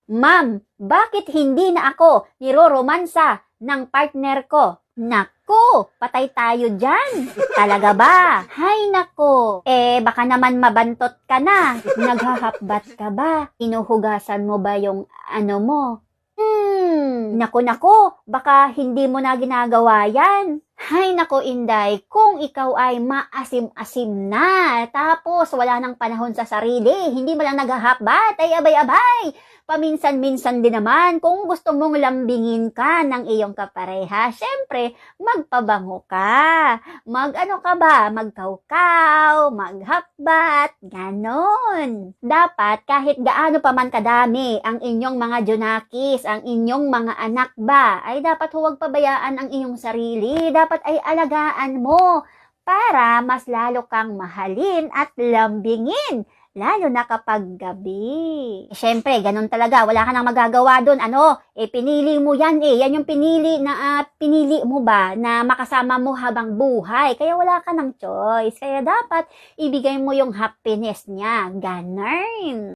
Ma'am, bakit hindi na ako niroromansa ng partner ko? Nako, patay tayo dyan. Talaga ba? Hay nako. Baka naman mabantot ka na. Naghahapbat ka ba? Inuhugasan mo ba yung ano mo? Nako, baka hindi mo na ginagawa yan. Hay nako, Inday, kung ikaw ay maasim-asim na, tapos wala nang panahon sa sarili, hindi mo lang naghahapbat, ay abay-abay. Paminsan-minsan din naman, kung gusto mong lambingin ka ng iyong kapareha, syempre, magpabango ka. Mag-ano ka ba? Magkawkaw, maghapbat, ganon. Dapat, kahit gaano pa man kadami ang inyong mga junakis, ang inyong mga anak ba, ay dapat huwag pabayaan ang iyong sarili. Dapat ay alagaan mo para mas lalo kang mahalin at lambingin. Lalo na kapag gabi. Siyempre, ganun talaga. Wala ka nang magagawa doon. Pinili mo yan Yan yung pinili mo ba na makasama mo habang buhay. Kaya wala ka ng choice. Kaya dapat ibigay mo yung happiness niya. Ganun.